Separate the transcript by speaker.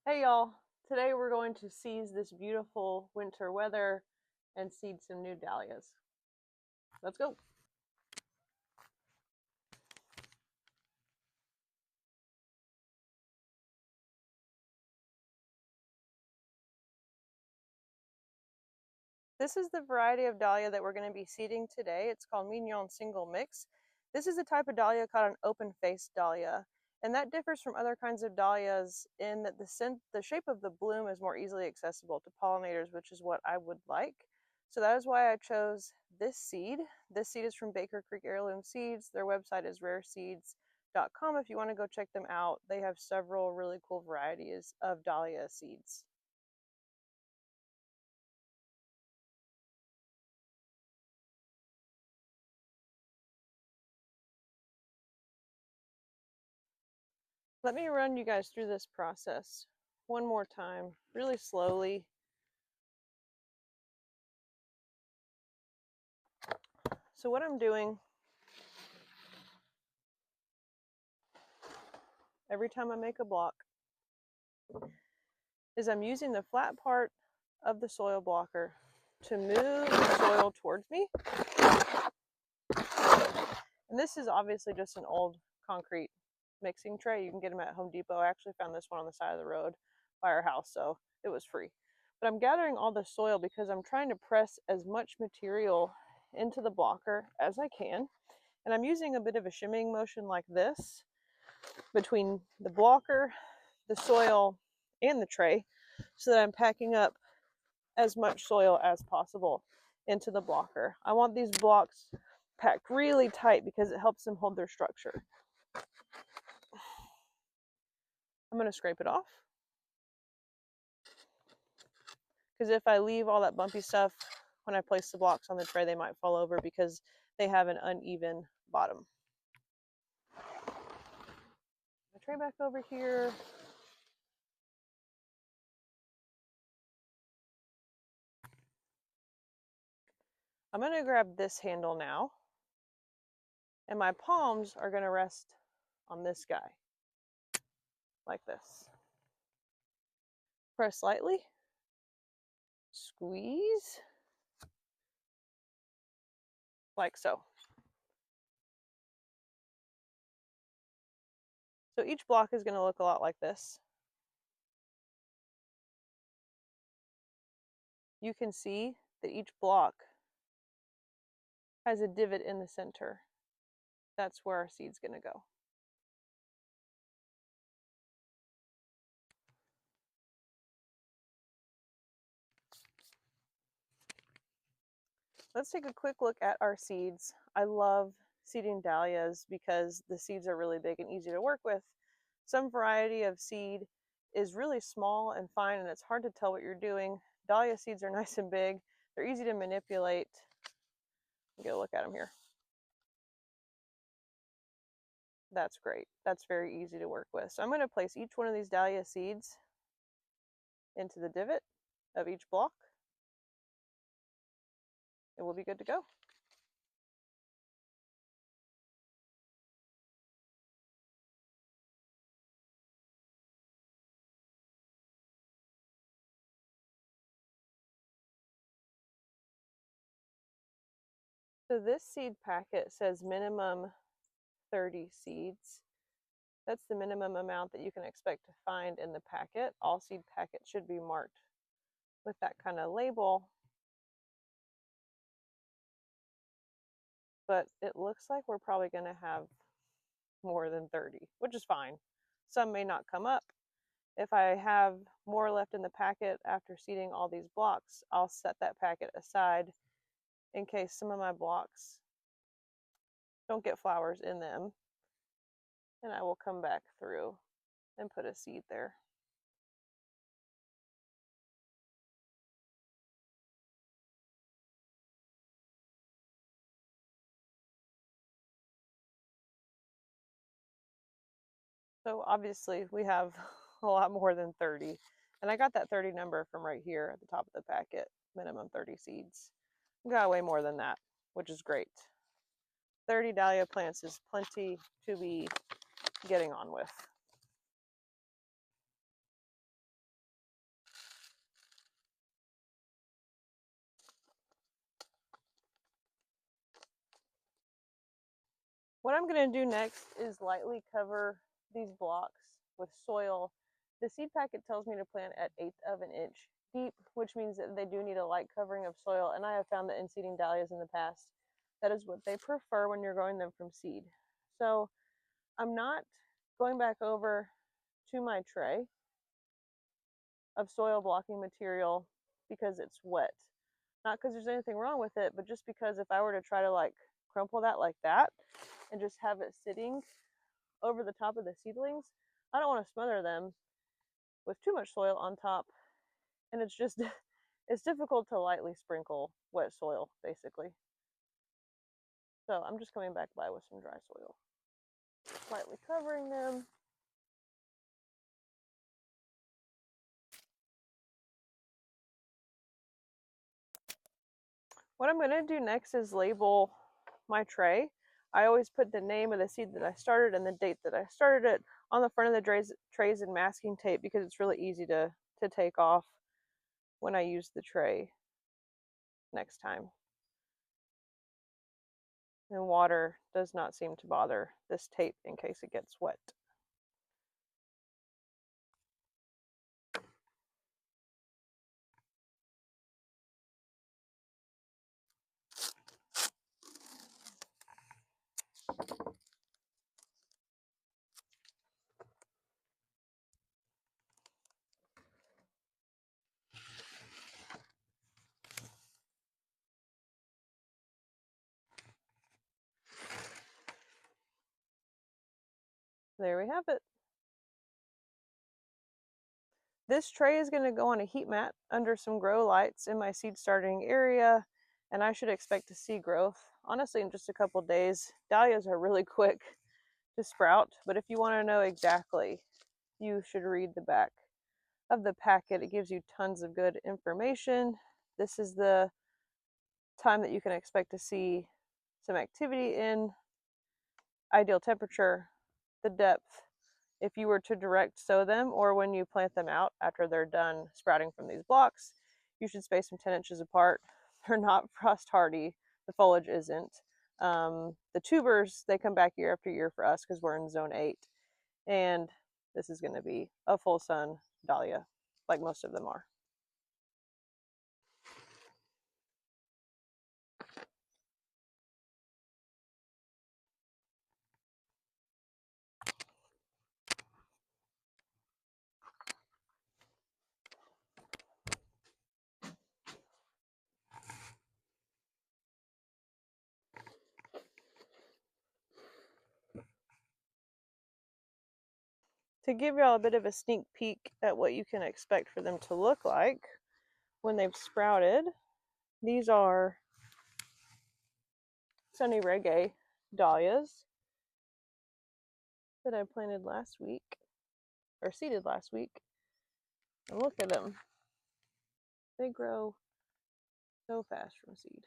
Speaker 1: Hey y'all, today we're going to seize this beautiful winter weather and seed some new dahlias. Let's go. This is the variety of dahlia that we're going to be seeding today. It's called Mignon Single Mix. This is a type of dahlia called an open-faced dahlia, and that differs from other kinds of dahlias in that the shape of the bloom is more easily accessible to pollinators, which is what I would like. So that is why I chose this seed. This seed is from Baker Creek Heirloom Seeds. Their website is rareseeds.com if you want to go check them out. They have several really cool varieties of dahlia seeds. Let me run you guys through this process one more time, really slowly. So what I'm doing every time I make a block is I'm using the flat part of the soil blocker to move the soil towards me. And this is obviously just an old concrete mixing tray. You can get them at Home Depot. I actually found this one on the side of the road by our house, so it was free. But I'm gathering all the soil because I'm trying to press as much material into the blocker as I can. And I'm using a bit of a shimming motion like this between the blocker, the soil, and the tray so that I'm packing up as much soil as possible into the blocker. I want these blocks packed really tight because it helps them hold their structure. I'm going to scrape it off because if I leave all that bumpy stuff when I place the blocks on the tray, they might fall over because they have an uneven bottom. The tray back over here. I'm going to grab this handle now, and my palms are going to rest on this guy, like this. Press lightly, squeeze, like so. So each block is going to look a lot like this. You can see that each block has a divot in the center. That's where our seed's going to go. Let's take a quick look at our seeds. I love seeding dahlias because the seeds are really big and easy to work with. Some variety of seed is really small and fine and it's hard to tell what you're doing. Dahlia seeds are nice and big. They're easy to manipulate. Get a look at them here. That's great. That's very easy to work with. So I'm going to place each one of these dahlia seeds into the divot of each block. And we'll be good to go. So this seed packet says minimum 30 seeds. That's the minimum amount that you can expect to find in the packet. All seed packets should be marked with that kind of label. But it looks like we're probably going to have more than 30, which is fine. Some may not come up. If I have more left in the packet after seeding all these blocks, I'll set that packet aside in case some of my blocks don't get flowers in them. And I will come back through and put a seed there. So obviously we have a lot more than 30. And I got that 30 number from right here at the top of the packet, minimum 30 seeds. We got way more than that, which is great. 30 dahlia plants is plenty to be getting on with. What I'm going to do next is lightly cover these blocks with soil. The seed packet tells me to plant at 1/8 of an inch deep, which means that they do need a light covering of soil. And I have found that in seeding dahlias in the past, that is what they prefer when you're growing them from seed. So I'm not going back over to my tray of soil blocking material because it's wet. Not because there's anything wrong with it, but just because if I were to try to like crumple that like that and just have it sitting over the top of the seedlings, I don't want to smother them with too much soil on top. And it's just, it's difficult to lightly sprinkle wet soil, basically. So I'm just coming back by with some dry soil, lightly covering them. What I'm going to do next is label my tray. I always put the name of the seed that I started and the date that I started it on the front of the trays in masking tape because it's really easy to take off when I use the tray next time. And water does not seem to bother this tape in case it gets wet. There we have it. This tray is going to go on a heat mat under some grow lights in my seed starting area, and I should expect to see growth, honestly, in just a couple days. Dahlias are really quick to sprout, but if you want to know exactly, you should read the back of the packet. It gives you tons of good information. This is the time that you can expect to see some activity in, ideal temperature, the depth, if you were to direct sow them, or when you plant them out after they're done sprouting from these blocks, you should space them 10 inches apart. They're not frost hardy. The foliage isn't. The tubers, they come back year after year for us because we're in zone 8. And this is going to be a full sun dahlia, like most of them are. To give y'all a bit of a sneak peek at what you can expect for them to look like when they've sprouted, these are Sunny Reggae dahlias that I planted last week, or seeded last week. And look at them. They grow so fast from seed.